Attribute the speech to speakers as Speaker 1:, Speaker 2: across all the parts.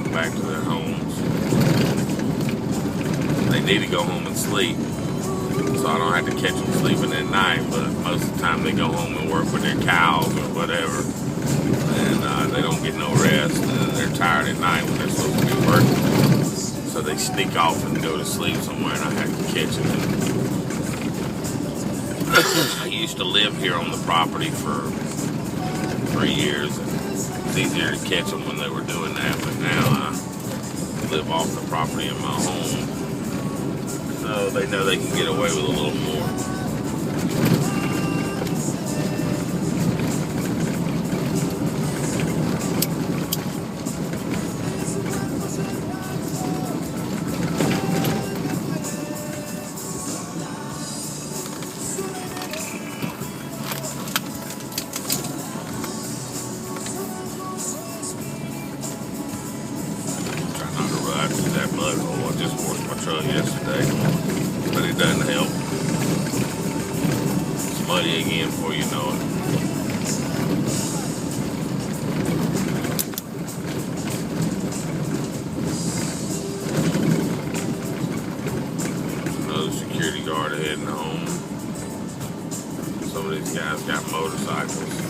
Speaker 1: heading back to their homes. They need to go home and sleep, so I don't have to catch them sleeping at night, but most of the time they go home and work with their cows or whatever, and they don't get no rest, and they're tired at night when they're supposed to be working, so they sneak off and go to sleep somewhere, and I have to catch them. I used to live here on the property for 3 years, and it's easier to catch them when they were doing that, but now I live off the property in my home, so they know they can get away with a little more. I just washed my truck yesterday, but it doesn't help. It's muddy again before you know it. Another security guard heading home. Some of these guys got motorcycles.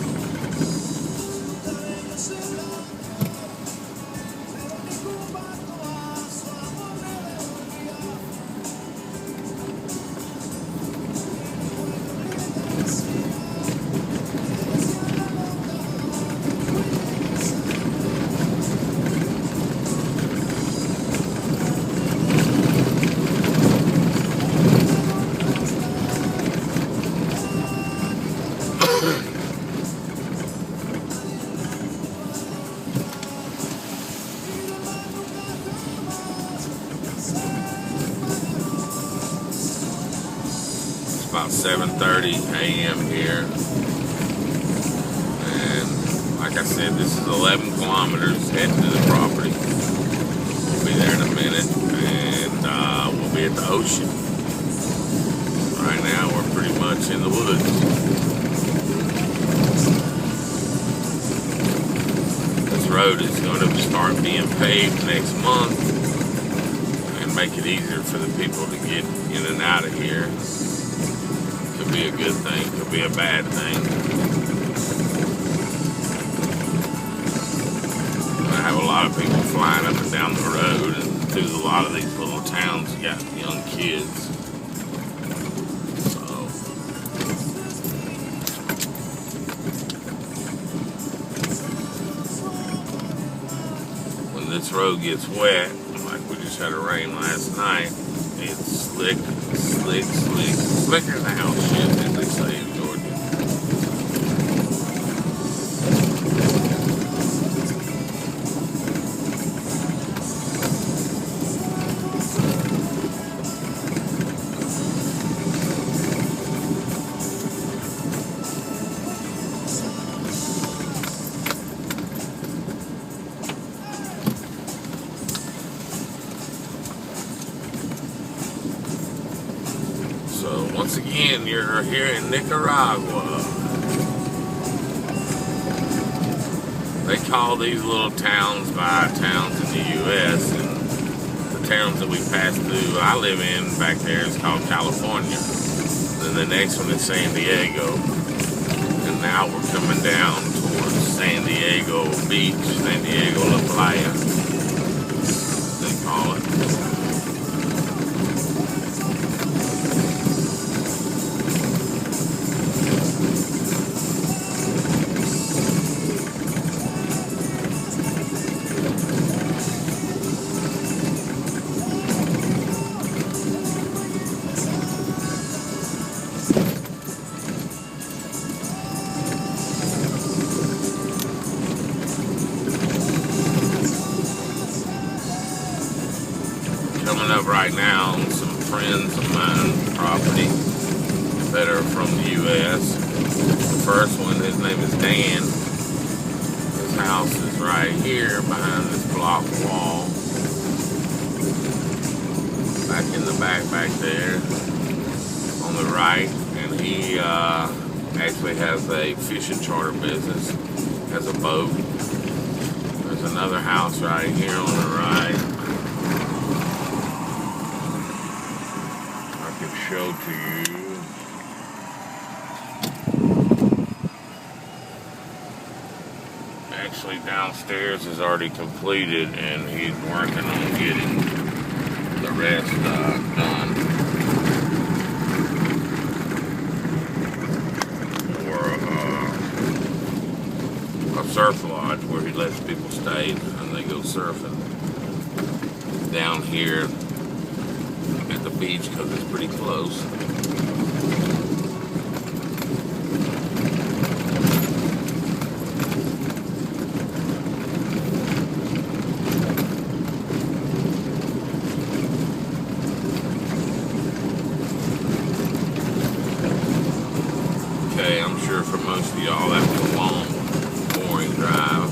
Speaker 1: About 7:30 a.m. here, and like I said, this is 11 kilometers heading to the property. We'll be there in a minute, and we'll be at the ocean. Right now we're pretty much in the woods. This road is going to start being paved next month and make it easier for the people to get in and out of here. Could be a good thing, could be a bad thing. I have a lot of people flying up and down the road, and through a lot of these little towns, you got young kids. So, when this road gets wet, like we just had a rain last night, it's slick, slicker than house shit, as they say in Georgia. So once again, you're here in Nicaragua. They call these little towns by towns in the U.S. and the towns that we pass through, I live in back there, is called California. Then the next one is San Diego. And now we're coming down towards San Diego Beach, San Diego La Playa, they call it. Coming up right now on some friends of mine property that are from the U.S. The first one, his name is Dan. His house is right here behind this block wall. Back in the back there on the right. And he actually has a fishing charter business, has a boat. There's another house right here on the right. I can show to you. Actually, downstairs is already completed, and he's working on getting the rest done. A surf lodge where he lets people stay and they go surfing down here at the beach because it's pretty close. Okay, I'm sure for most of y'all that was a long drive,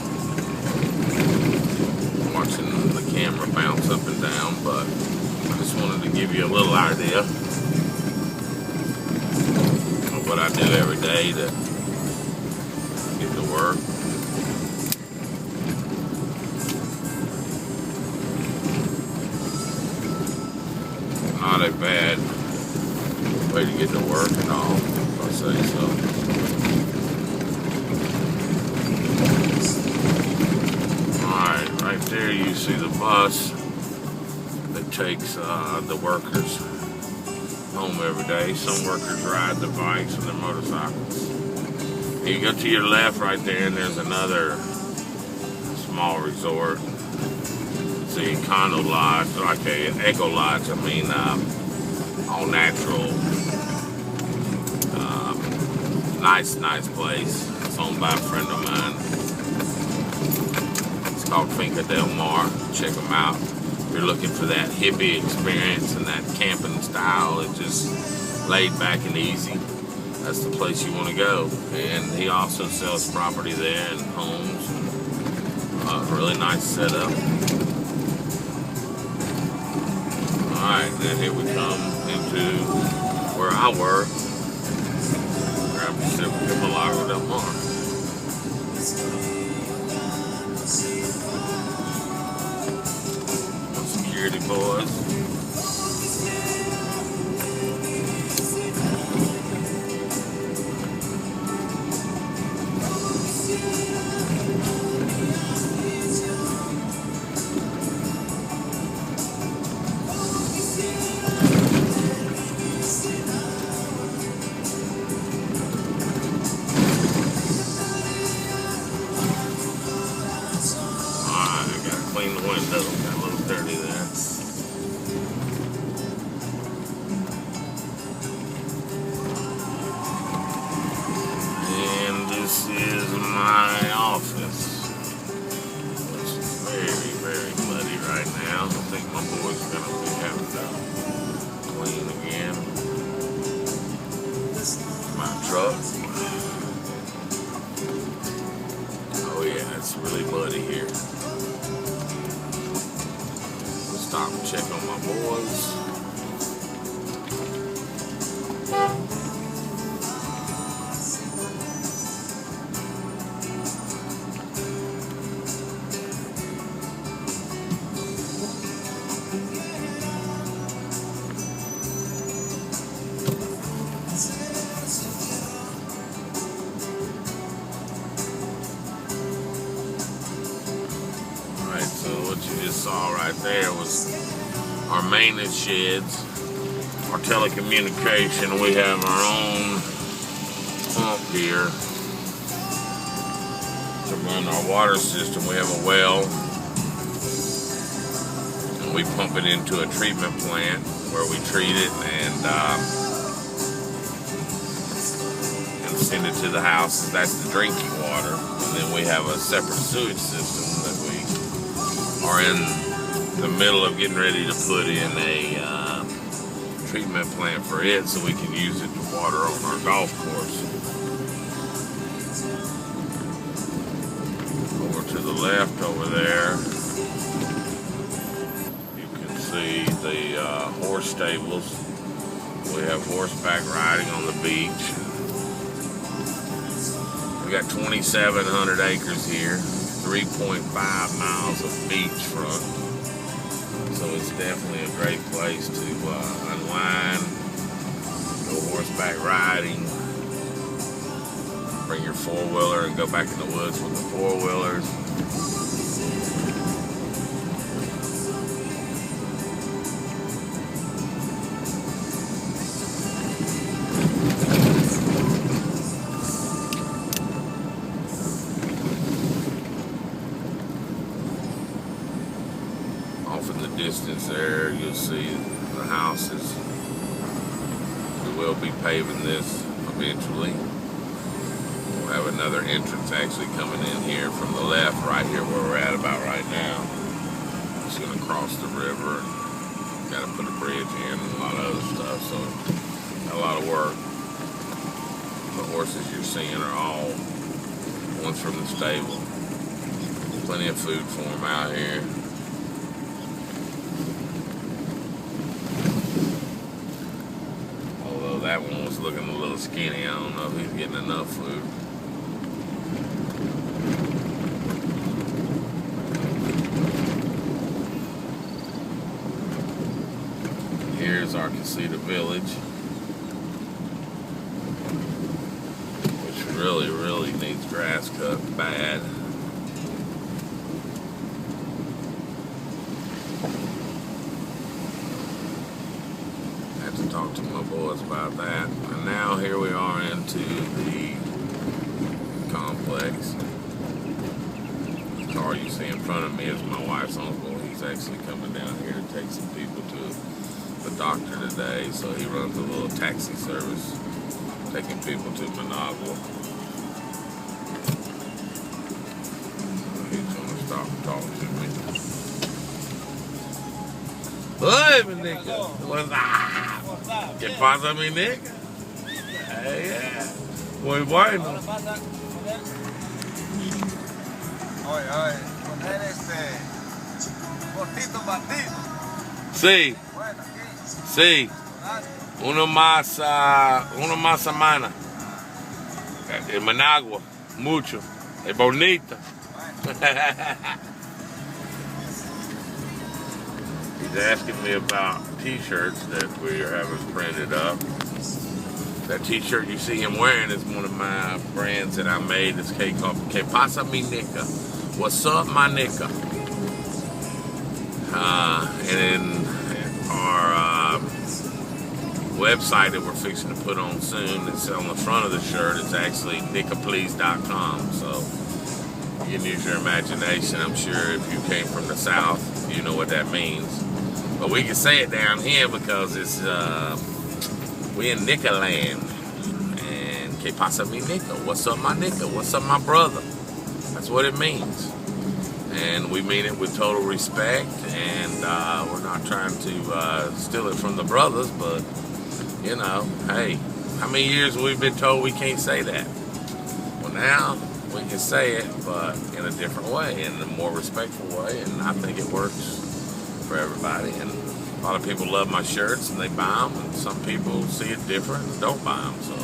Speaker 1: watching the camera bounce up and down, but I just wanted to give you a little idea of what I do every day to get to work. Not a bad way to get to work at all, if I say so. Right there you see the bus that takes the workers home every day. Some workers ride the bikes and their motorcycles. You go to your left right there and there's another small resort. It's a condo lodge, like an eco lodge, all natural. Nice place. It's owned by a friend of mine. Called Finca Del Mar. Check them out. If you're looking for that hippie experience and that camping style, it's just laid back and easy. That's the place you want to go. And he also sells property there and homes. Really nice setup. Alright, then here we come into where I work. Grab a sip of Lago Del Mar. Security boys. Alright, I gotta clean the window. Got a little dirty there. This is my office, which is very muddy right now. I think my boy's gonna be having to clean again. My truck. Oh yeah, it's really muddy here. Stop and check on my boys. So what you just saw right there was our maintenance sheds, our telecommunication. We have our own pump here to run our water system. We have a well, and we pump it into a treatment plant where we treat it and send it to the houses. That's the drinking water. And then we have a separate sewage system that we are in the middle of getting ready to put in a treatment plant for it so we can use it to water on our golf course. Over to the left over there, you can see the horse stables. We have horseback riding on the beach. We got 2,700 acres here, 3 3.5 miles of beachfront. So it's definitely a great place to unwind, go horseback riding, bring your four-wheeler and go back in the woods with the four-wheelers. Off in the distance there, you'll see the houses. We will be paving this eventually. We'll have another entrance actually coming in here from the left, right here where we're at about right now. Just gonna cross the river and gotta put a bridge in and a lot of other stuff, so got a lot of work. The horses you're seeing are all ones from the stable. Plenty of food for them out here. That one was looking a little skinny. I don't know if he's getting enough food. Here's our Casita Village, which really needs grass cut bad. Talk to my boys about that. And now here we are into the complex. The car you see in front of me is my wife's uncle. He's actually coming down here to take some people to the doctor today. So he runs a little taxi service taking people to Managua. He's gonna stop and talk to me. Hey, mi Nica. What's up? ¿Qué pasa, mi Nica? Yeah. Muy bueno.
Speaker 2: Oye, poner cortito batido.
Speaker 1: Sí.
Speaker 2: Bueno,
Speaker 1: Sí. Uno más semana. En Managua. Mucho. Es bonito. He's asking me about t-shirts that we are having printed up. That t-shirt you see him wearing is one of my brands that I made. It's called Que Pasa Mi Nica? What's up, my Nica? And our website that we're fixing to put on soon, it's on the front of the shirt. It's actually nicaplease.com. So you can use your imagination. I'm sure if you came from the South, you know what that means. But we can say it down here because it's we in Nica land. And Que pasa mi Nica? What's up, my Nica? What's up, my brother? That's what it means. And we mean it with total respect. And we're not trying to steal it from the brothers, but you know, hey, how many years we've been told we can't say that? Well, now we can say it, but in a different way, in a more respectful way, and I think it works for everybody. And a lot of people love my shirts and they buy them, and some people see it different and don't buy them. So,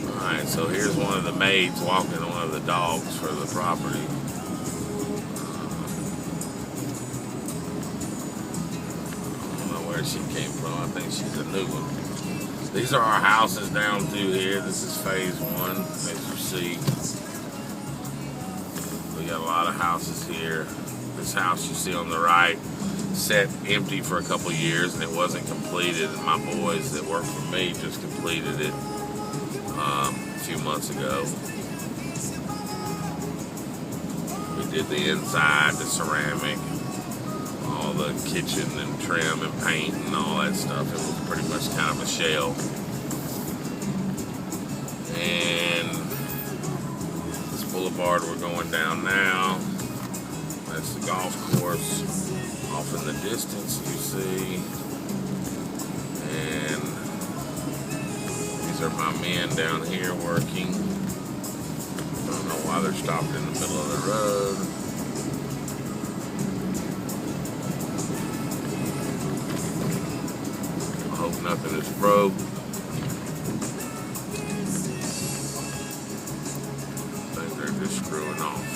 Speaker 1: all right. So here's one of the maids walking one of the dogs for the property. I don't know where she came from. I think she's a new one. These are our houses down through here. This is phase 1, as you see. We got a lot of houses here. This house you see on the right sat empty for a couple years and it wasn't completed. And my boys that work for me just completed it a few months ago. We did the inside, the ceramic, all the kitchen and trim and paint and all that stuff. It was pretty much kind of a shell. And this boulevard we're going down now, that's the golf course off in the distance you see. And these are my men down here working. I don't know why they're stopped in the middle of the road. I hope nothing is broke.